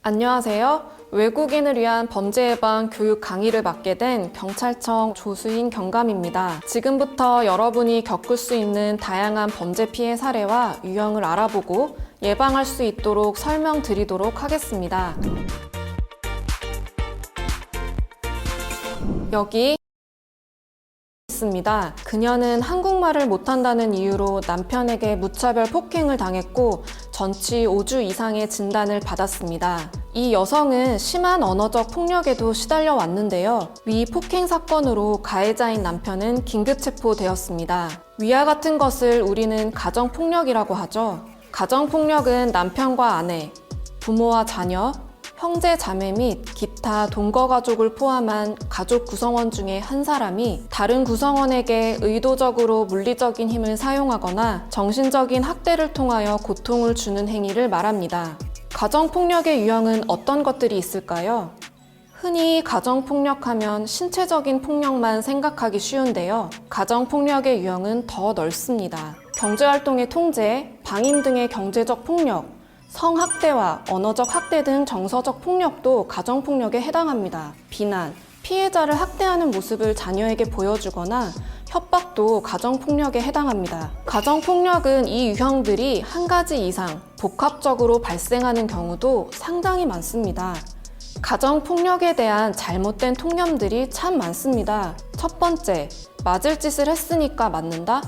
안녕하세요. 외국인을 위한 범죄 예방 교육 강의를 맡게 된 경찰청 조수인 경감입니다. 지금부터 여러분이 겪을 수 있는 다양한 범죄 피해 사례와 유형을 알아보고 예방할 수 있도록 설명드리도록 하겠습니다. 여기 있습니다. 그녀는 한국말을 못한다는 이유로 남편에게 무차별 폭행을 당했고 전치 5주 이상의 진단을 받았습니다. 이 여성은 심한 언어적 폭력에도 시달려 왔는데요. 위 폭행 사건으로 가해자인 남편은 긴급 체포되었습니다. 위와 같은 것을 우리는 가정폭력이라고 하죠. 가정폭력은 남편과 아내, 부모와 자녀, 형제, 자매 및 기타 동거 가족을 포함한 가족 구성원 중에 한 사람이 다른 구성원에게 의도적으로 물리적인 힘을 사용하거나 정신적인 학대를 통하여 고통을 주는 행위를 말합니다. 가정폭력의 유형은 어떤 것들이 있을까요? 흔히 가정폭력하면 신체적인 폭력만 생각하기 쉬운데요. 가정폭력의 유형은 더 넓습니다. 경제활동의 통제, 방임 등의 경제적 폭력, 성학대와 언어적 학대 등 정서적 폭력도 가정폭력에 해당합니다. 비난, 피해자를 학대하는 모습을 자녀에게 보여주거나 협박도 가정폭력에 해당합니다. 가정폭력은 이 유형들이 한 가지 이상 복합적으로 발생하는 경우도 상당히 많습니다. 가정폭력에 대한 잘못된 통념들이 참 많습니다. 첫 번째, 맞을 짓을 했으니까 맞는다?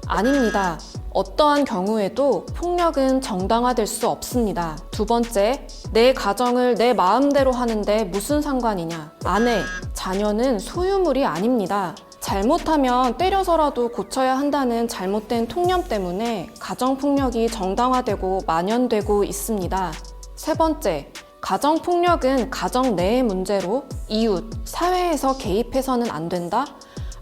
아닙니다. 어떠한 경우에도 폭력은 정당화될 수 없습니다. 두 번째, 내 가정을 내 마음대로 하는데 무슨 상관이냐? 아내, 자녀는 소유물이 아닙니다. 잘못하면 때려서라도 고쳐야 한다는 잘못된 통념 때문에 가정폭력이 정당화되고 만연되고 있습니다. 세 번째, 가정폭력은 가정 내의 문제로 이웃, 사회에서 개입해서는 안 된다?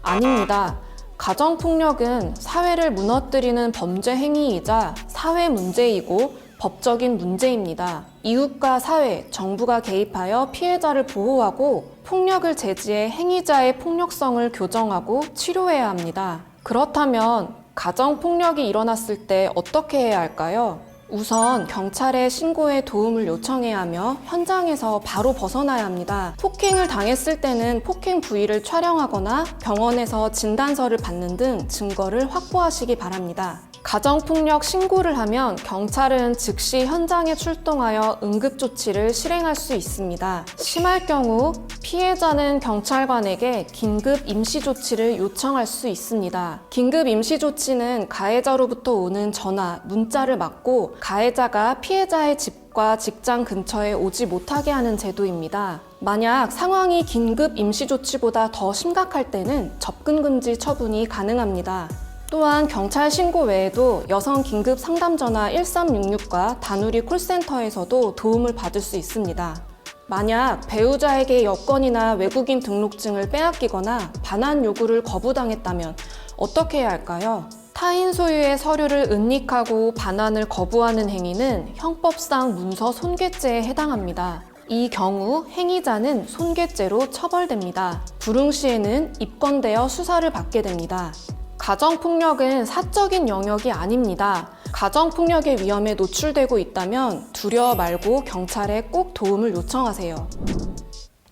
아닙니다. 가정폭력은 사회를 무너뜨리는 범죄 행위이자 사회 문제이고 법적인 문제입니다. 이웃과 사회, 정부가 개입하여 피해자를 보호하고 폭력을 제지해 행위자의 폭력성을 교정하고 치료해야 합니다. 그렇다면 가정폭력이 일어났을 때 어떻게 해야 할까요? 우선 경찰에 신고해 도움을 요청해야 하며 현장에서 바로 벗어나야 합니다. 폭행을 당했을 때는 폭행 부위를 촬영하거나 병원에서 진단서를 받는 등 증거를 확보하시기 바랍니다. 가정폭력 신고를 하면 경찰은 즉시 현장에 출동하여 응급조치를 실행할 수 있습니다. 심할 경우 피해자는 경찰관에게 긴급 임시조치를 요청할 수 있습니다. 긴급 임시조치는 가해자로부터 오는 전화, 문자를 막고 가해자가 피해자의 집과 직장 근처에 오지 못하게 하는 제도입니다. 만약 상황이 긴급 임시조치보다 더 심각할 때는 접근금지 처분이 가능합니다. 또한 경찰 신고 외에도 여성 긴급 상담 전화 1366과 다누리 콜센터에서도 도움을 받을 수 있습니다. 만약 배우자에게 여권이나 외국인 등록증을 빼앗기거나 반환 요구를 거부당했다면 어떻게 해야 할까요? 타인 소유의 서류를 은닉하고 반환을 거부하는 행위는 형법상 문서 손괴죄에 해당합니다. 이 경우 행위자는 손괴죄로 처벌됩니다. 불응 시에는 입건되어 수사를 받게 됩니다. 가정폭력은 사적인 영역이 아닙니다. 가정폭력의 위험에 노출되고 있다면 두려워 말고 경찰에 꼭 도움을 요청하세요.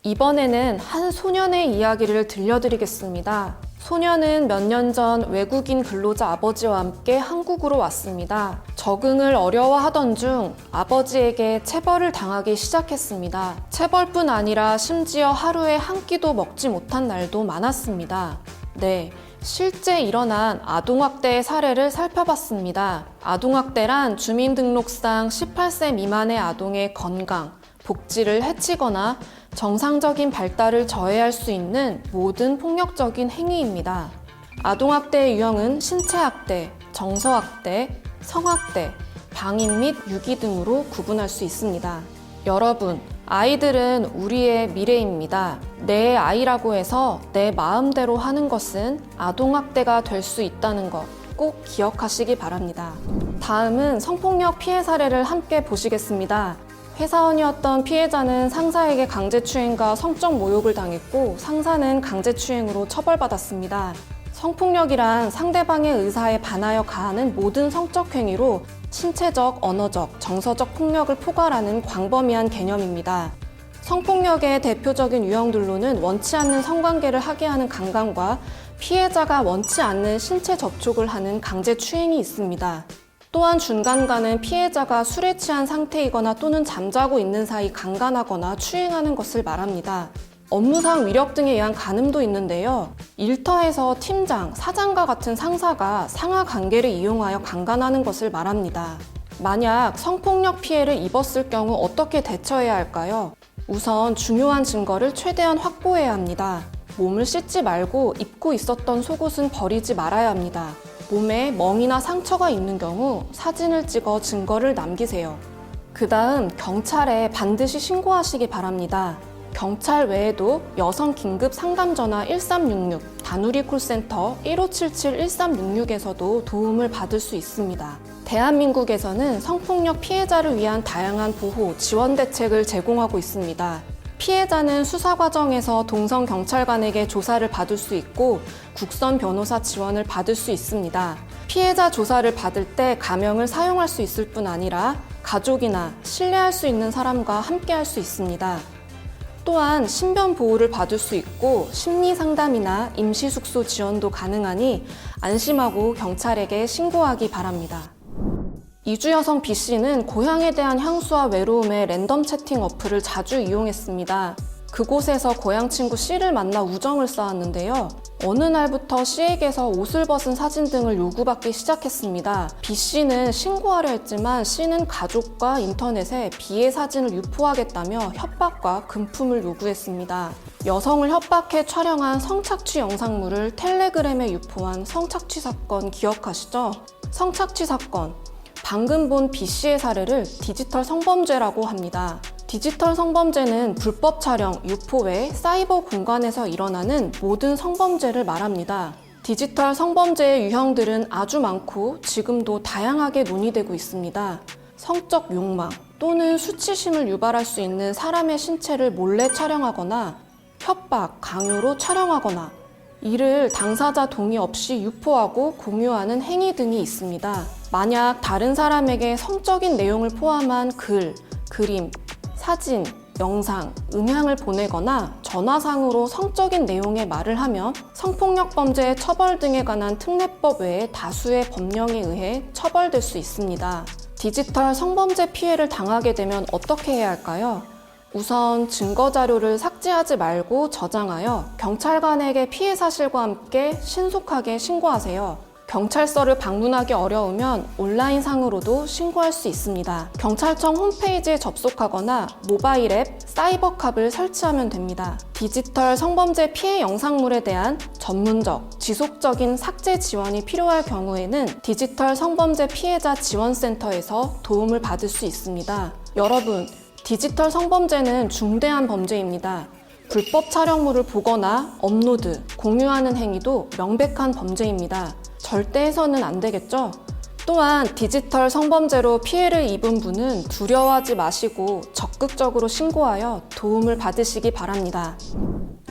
이번에는 한 소년의 이야기를 들려드리겠습니다. 소년은 몇 년 전 외국인 근로자 아버지와 함께 한국으로 왔습니다. 적응을 어려워하던 중 아버지에게 체벌을 당하기 시작했습니다. 체벌뿐 아니라 심지어 하루에 한 끼도 먹지 못한 날도 많았습니다. 네. 실제 일어난 아동학대의 사례를 살펴봤습니다. 아동학대란 주민등록상 18세 미만의 아동의 건강, 복지를 해치거나 정상적인 발달을 저해할 수 있는 모든 폭력적인 행위입니다. 아동학대의 유형은 신체학대, 정서학대, 성학대, 방임 및 유기 등으로 구분할 수 있습니다. 여러분, 아이들은 우리의 미래입니다. 내 아이라고 해서 내 마음대로 하는 것은 아동학대가 될 수 있다는 것 꼭 기억하시기 바랍니다. 다음은 성폭력 피해 사례를 함께 보시겠습니다. 회사원이었던 피해자는 상사에게 강제추행과 성적 모욕을 당했고 상사는 강제추행으로 처벌받았습니다. 성폭력이란 상대방의 의사에 반하여 가하는 모든 성적 행위로 신체적, 언어적, 정서적 폭력을 포괄하는 광범위한 개념입니다. 성폭력의 대표적인 유형들로는 원치 않는 성관계를 하게 하는 강간과 피해자가 원치 않는 신체 접촉을 하는 강제 추행이 있습니다. 또한 준강간은 피해자가 술에 취한 상태이거나 또는 잠자고 있는 사이 강간하거나 추행하는 것을 말합니다. 업무상 위력 등에 의한 간음도 있는데요. 일터에서 팀장, 사장과 같은 상사가 상하 관계를 이용하여 강간하는 것을 말합니다. 만약 성폭력 피해를 입었을 경우 어떻게 대처해야 할까요? 우선 중요한 증거를 최대한 확보해야 합니다. 몸을 씻지 말고 입고 있었던 속옷은 버리지 말아야 합니다. 몸에 멍이나 상처가 있는 경우 사진을 찍어 증거를 남기세요. 그 다음 경찰에 반드시 신고하시기 바랍니다. 경찰 외에도 여성 긴급 상담 전화 1366, 다누리 콜센터 1577-1366에서도 도움을 받을 수 있습니다. 대한민국에서는 성폭력 피해자를 위한 다양한 보호, 지원 대책을 제공하고 있습니다. 피해자는 수사 과정에서 동성 경찰관에게 조사를 받을 수 있고 국선 변호사 지원을 받을 수 있습니다. 피해자 조사를 받을 때 가명을 사용할 수 있을 뿐 아니라 가족이나 신뢰할 수 있는 사람과 함께 할 수 있습니다. 또한 신변 보호를 받을 수 있고 심리 상담이나 임시 숙소 지원도 가능하니 안심하고 경찰에게 신고하기 바랍니다. 이주 여성 B씨는 고향에 대한 향수와 외로움에 랜덤 채팅 어플을 자주 이용했습니다. 그곳에서 고향 친구 C를 만나 우정을 쌓았는데요. 어느 날부터 C에게서 옷을 벗은 사진 등을 요구받기 시작했습니다. B씨는 신고하려 했지만 C는 가족과 인터넷에 B의 사진을 유포하겠다며 협박과 금품을 요구했습니다. 여성을 협박해 촬영한 성착취 영상물을 텔레그램에 유포한 성착취 사건 기억하시죠? 성착취 사건. 방금 본 B씨의 사례를 디지털 성범죄라고 합니다. 디지털 성범죄는 불법 촬영, 유포 외 사이버 공간에서 일어나는 모든 성범죄를 말합니다. 디지털 성범죄의 유형들은 아주 많고 지금도 다양하게 논의되고 있습니다. 성적 욕망 또는 수치심을 유발할 수 있는 사람의 신체를 몰래 촬영하거나 협박, 강요로 촬영하거나 이를 당사자 동의 없이 유포하고 공유하는 행위 등이 있습니다. 만약 다른 사람에게 성적인 내용을 포함한 글, 그림, 사진, 영상, 음향을 보내거나 전화상으로 성적인 내용의 말을 하면 성폭력 범죄 처벌 등에 관한 특례법 외에 다수의 법령에 의해 처벌될 수 있습니다. 디지털 성범죄 피해를 당하게 되면 어떻게 해야 할까요? 우선 증거 자료를 삭제하지 말고 저장하여 경찰관에게 피해 사실과 함께 신속하게 신고하세요. 경찰서를 방문하기 어려우면 온라인상으로도 신고할 수 있습니다. 경찰청 홈페이지에 접속하거나 모바일 앱 사이버캅을 설치하면 됩니다. 디지털 성범죄 피해 영상물에 대한 전문적, 지속적인 삭제 지원이 필요할 경우에는 디지털 성범죄 피해자 지원센터에서 도움을 받을 수 있습니다. 여러분, 디지털 성범죄는 중대한 범죄입니다. 불법 촬영물을 보거나 업로드, 공유하는 행위도 명백한 범죄입니다. 절대 해서는 안 되겠죠? 또한 디지털 성범죄로 피해를 입은 분은 두려워하지 마시고 적극적으로 신고하여 도움을 받으시기 바랍니다.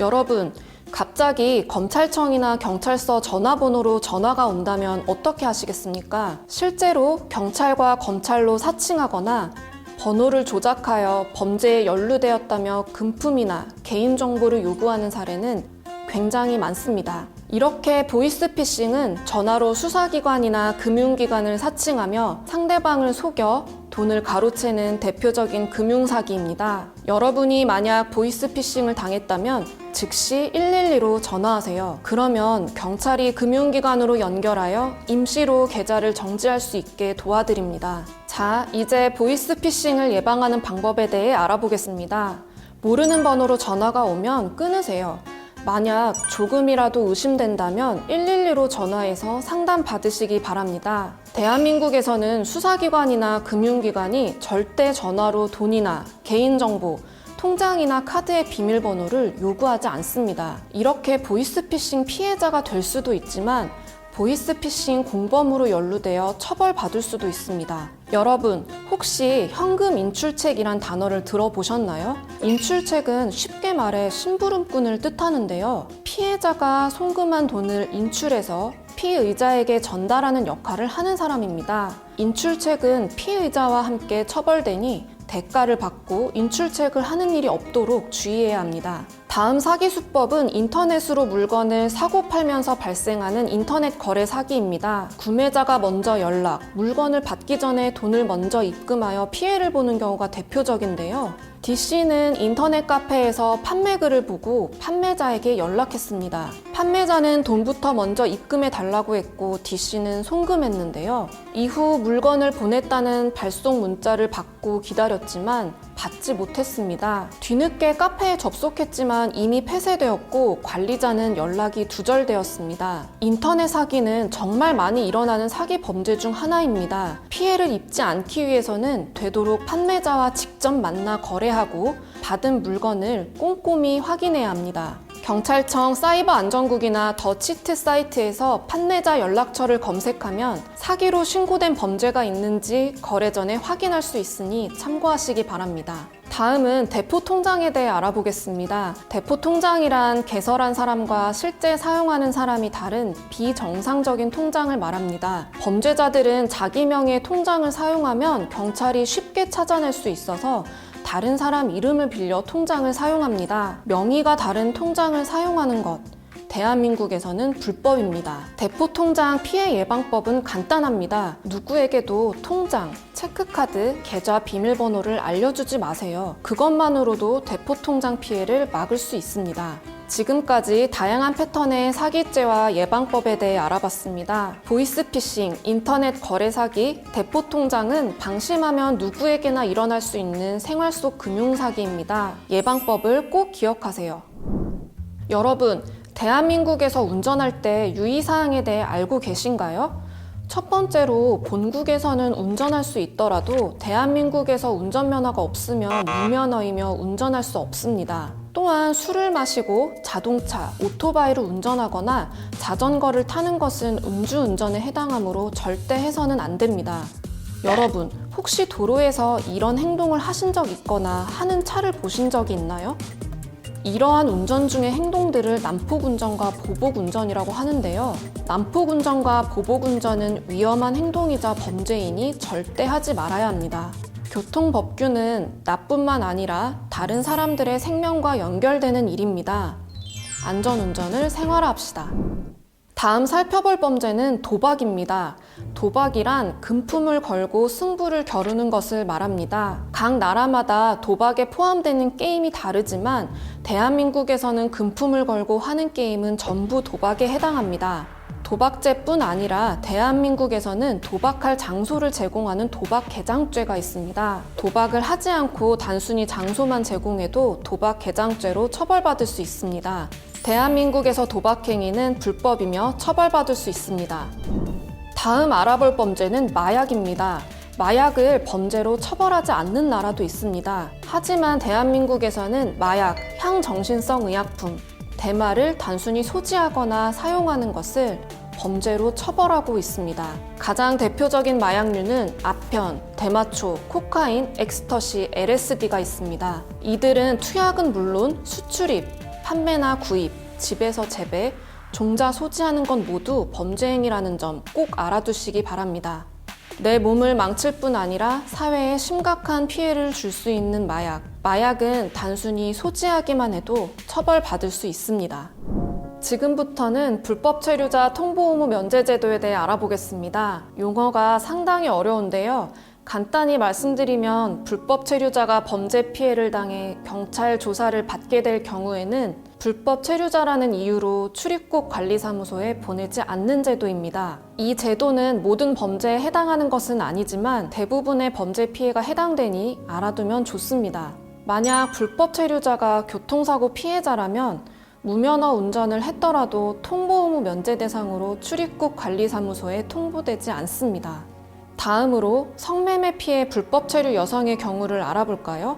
여러분, 갑자기 검찰청이나 경찰서 전화번호로 전화가 온다면 어떻게 하시겠습니까? 실제로 경찰과 검찰로 사칭하거나 번호를 조작하여 범죄에 연루되었다며 금품이나 개인정보를 요구하는 사례는 굉장히 많습니다. 이렇게 보이스피싱은 전화로 수사기관이나 금융기관을 사칭하며 상대방을 속여 돈을 가로채는 대표적인 금융사기입니다. 여러분이 만약 보이스피싱을 당했다면 즉시 112로 전화하세요. 그러면 경찰이 금융기관으로 연결하여 임시로 계좌를 정지할 수 있게 도와드립니다. 자, 이제 보이스피싱을 예방하는 방법에 대해 알아보겠습니다. 모르는 번호로 전화가 오면 끊으세요. 만약 조금이라도 의심된다면 112로 전화해서 상담 받으시기 바랍니다. 대한민국에서는 수사기관이나 금융기관이 절대 전화로 돈이나 개인정보, 통장이나 카드의 비밀번호를 요구하지 않습니다. 이렇게 보이스피싱 피해자가 될 수도 있지만 보이스피싱 공범으로 연루되어 처벌받을 수도 있습니다. 여러분, 혹시 현금 인출책이란 단어를 들어보셨나요? 인출책은 쉽게 말해 심부름꾼을 뜻하는데요. 피해자가 송금한 돈을 인출해서 피의자에게 전달하는 역할을 하는 사람입니다. 인출책은 피의자와 함께 처벌되니 대가를 받고 인출책을 하는 일이 없도록 주의해야 합니다. 다음 사기 수법은 인터넷으로 물건을 사고 팔면서 발생하는 인터넷 거래 사기입니다. 구매자가 먼저 연락, 물건을 받기 전에 돈을 먼저 입금하여 피해를 보는 경우가 대표적인데요. D씨는 인터넷 카페에서 판매 글을 보고 판매자에게 연락했습니다. 판매자는 돈부터 먼저 입금해 달라고 했고 D씨는 송금했는데요. 이후 물건을 보냈다는 발송 문자를 받고 기다렸지만 받지 못했습니다. 뒤늦게 카페에 접속했지만 이미 폐쇄되었고 관리자는 연락이 두절되었습니다. 인터넷 사기는 정말 많이 일어나는 사기 범죄 중 하나입니다. 피해를 입지 않기 위해서는 되도록 판매자와 직접 만나 거래하고 받은 물건을 꼼꼼히 확인해야 합니다. 경찰청 사이버 안전국이나 더 치트 사이트에서 판매자 연락처를 검색하면 사기로 신고된 범죄가 있는지 거래 전에 확인할 수 있으니 참고하시기 바랍니다. 다음은 대포 통장에 대해 알아보겠습니다. 대포 통장이란 개설한 사람과 실제 사용하는 사람이 다른 비정상적인 통장을 말합니다. 범죄자들은 자기 명의의 통장을 사용하면 경찰이 쉽게 찾아낼 수 있어서 다른 사람 이름을 빌려 통장을 사용합니다. 명의가 다른 통장을 사용하는 것, 대한민국에서는 불법입니다. 대포 통장 피해 예방법은 간단합니다. 누구에게도 통장, 체크카드, 계좌 비밀번호를 알려주지 마세요. 그것만으로도 대포 통장 피해를 막을 수 있습니다. 지금까지 다양한 패턴의 사기죄와 예방법에 대해 알아봤습니다. 보이스피싱, 인터넷 거래 사기, 대포 통장은 방심하면 누구에게나 일어날 수 있는 생활 속 금융사기입니다. 예방법을 꼭 기억하세요. 여러분, 대한민국에서 운전할 때 유의사항에 대해 알고 계신가요? 첫 번째로 본국에서는 운전할 수 있더라도 대한민국에서 운전면허가 없으면 무면허이며 운전할 수 없습니다. 또한 술을 마시고 자동차, 오토바이를 운전하거나 자전거를 타는 것은 음주운전에 해당하므로 절대 해서는 안 됩니다. 여러분, 혹시 도로에서 이런 행동을 하신 적 있거나 하는 차를 보신 적이 있나요? 이러한 운전 중의 행동들을 난폭운전과 보복운전이라고 하는데요. 난폭운전과 보복운전은 위험한 행동이자 범죄이니 절대 하지 말아야 합니다. 교통법규는 나뿐만 아니라 다른 사람들의 생명과 연결되는 일입니다. 안전운전을 생활화합시다. 다음 살펴볼 범죄는 도박입니다. 도박이란 금품을 걸고 승부를 겨루는 것을 말합니다. 각 나라마다 도박에 포함되는 게임이 다르지만 대한민국에서는 금품을 걸고 하는 게임은 전부 도박에 해당합니다. 도박죄뿐 아니라 대한민국에서는 도박할 장소를 제공하는 도박 개장죄가 있습니다. 도박을 하지 않고 단순히 장소만 제공해도 도박 개장죄로 처벌받을 수 있습니다. 대한민국에서 도박 행위는 불법이며 처벌받을 수 있습니다. 다음 알아볼 범죄는 마약입니다. 마약을 범죄로 처벌하지 않는 나라도 있습니다. 하지만 대한민국에서는 마약, 향정신성 의약품, 대마를 단순히 소지하거나 사용하는 것을 범죄로 처벌하고 있습니다. 가장 대표적인 마약류는 아편, 대마초, 코카인, 엑스터시, LSD가 있습니다. 이들은 투약은 물론 수출입, 판매나 구입, 집에서 재배, 종자 소지하는 건 모두 범죄 행위라는 점 꼭 알아두시기 바랍니다. 내 몸을 망칠 뿐 아니라 사회에 심각한 피해를 줄 수 있는 마약. 마약은 단순히 소지하기만 해도 처벌받을 수 있습니다. 지금부터는 불법 체류자 통보 의무 면제 제도에 대해 알아보겠습니다. 용어가 상당히 어려운데요. 간단히 말씀드리면 불법 체류자가 범죄 피해를 당해 경찰 조사를 받게 될 경우에는 불법 체류자라는 이유로 출입국 관리사무소에 보내지 않는 제도입니다. 이 제도는 모든 범죄에 해당하는 것은 아니지만 대부분의 범죄 피해가 해당되니 알아두면 좋습니다. 만약 불법 체류자가 교통사고 피해자라면 무면허 운전을 했더라도 통보 의무 면제 대상으로 출입국 관리사무소에 통보되지 않습니다. 다음으로 성매매 피해 불법 체류 여성의 경우를 알아볼까요?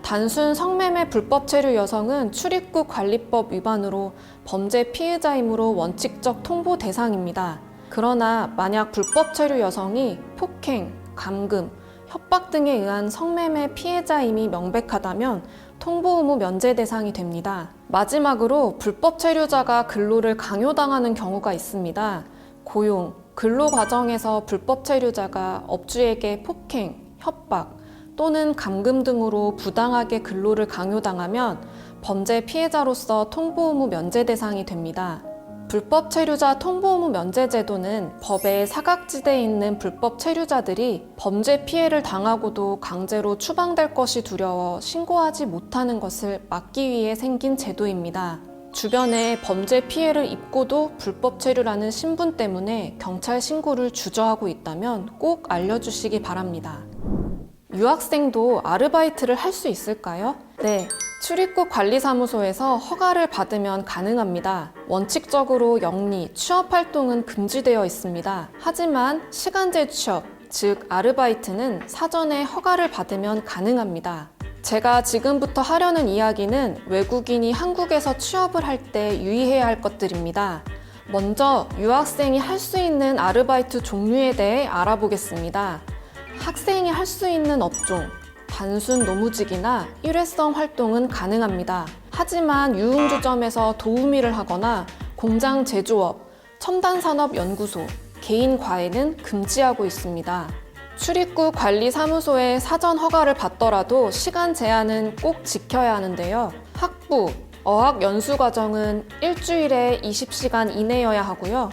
단순 성매매 불법 체류 여성은 출입국 관리법 위반으로 범죄 피해자이므로 원칙적 통보 대상입니다. 그러나 만약 불법 체류 여성이 폭행, 감금, 협박 등에 의한 성매매 피해자임이 명백하다면 통보 의무 면제 대상이 됩니다. 마지막으로 불법 체류자가 근로를 강요당하는 경우가 있습니다. 고용, 근로 과정에서 불법 체류자가 업주에게 폭행, 협박 또는 감금 등으로 부당하게 근로를 강요당하면 범죄 피해자로서 통보 의무 면제 대상이 됩니다. 불법 체류자 통보 의무 면제 제도는 법의 사각지대에 있는 불법 체류자들이 범죄 피해를 당하고도 강제로 추방될 것이 두려워 신고하지 못하는 것을 막기 위해 생긴 제도입니다. 주변에 범죄 피해를 입고도 불법 체류라는 신분 때문에 경찰 신고를 주저하고 있다면 꼭 알려주시기 바랍니다. 유학생도 아르바이트를 할 수 있을까요? 네, 출입국 관리사무소에서 허가를 받으면 가능합니다. 원칙적으로 영리, 취업 활동은 금지되어 있습니다. 하지만 시간제 취업, 즉 아르바이트는 사전에 허가를 받으면 가능합니다. 제가 지금부터 하려는 이야기는 외국인이 한국에서 취업을 할 때 유의해야 할 것들입니다. 먼저 유학생이 할 수 있는 아르바이트 종류에 대해 알아보겠습니다. 학생이 할 수 있는 업종, 단순 노무직이나 일회성 활동은 가능합니다. 하지만 유흥주점에서 도우미를 하거나 공장 제조업, 첨단산업연구소, 개인 과외는 금지하고 있습니다. 출입국 관리사무소에 사전 허가를 받더라도 시간 제한은 꼭 지켜야 하는데요. 학부, 어학 연수 과정은 일주일에 20시간 이내여야 하고요.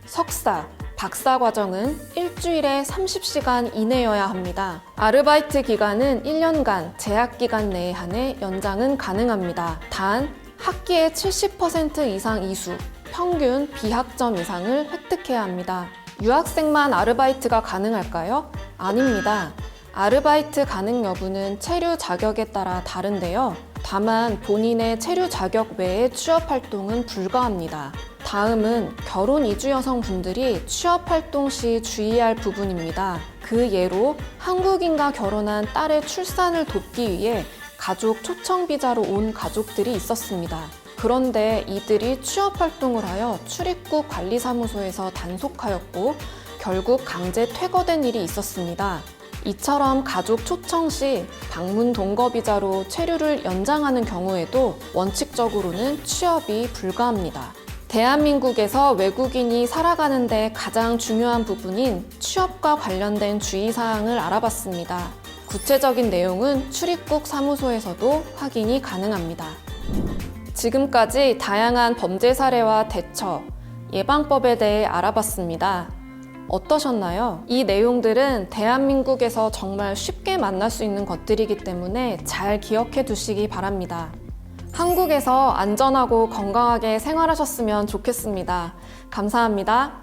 석사, 박사 과정은 일주일에 30시간 이내여야 합니다. 아르바이트 기간은 1년간 제약 기간 내에 한해 연장은 가능합니다. 단 학기에 70% 이상 이수, 평균 B학점 이상을 획득해야 합니다. 유학생만 아르바이트가 가능할까요? 아닙니다. 아르바이트 가능 여부는 체류 자격에 따라 다른데요. 다만 본인의 체류 자격 외의 취업 활동은 불가합니다. 다음은 결혼 이주 여성분들이 취업 활동 시 주의해야 할 부분입니다. 그 예로 한국인과 결혼한 딸의 출산을 돕기 위해 가족 초청 비자로 온 가족들이 있었습니다. 그런데 이들이 취업 활동을 하여 출입국 관리사무소에서 단속하였고 결국 강제 퇴거된 일이 있었습니다. 이처럼 가족 초청 시 방문 동거 비자로 체류를 연장하는 경우에도 원칙적으로는 취업이 불가합니다. 대한민국에서 외국인이 살아가는 데 가장 중요한 부분인 취업과 관련된 주의사항을 알아봤습니다. 구체적인 내용은 출입국 사무소에서도 확인이 가능합니다. 지금까지 다양한 범죄 사례와 대처, 예방법에 대해 알아봤습니다. 어떠셨나요? 이 내용들은 대한민국에서 정말 쉽게 만날 수 있는 것들이기 때문에 잘 기억해 두시기 바랍니다. 한국에서 안전하고 건강하게 생활하셨으면 좋겠습니다. 감사합니다.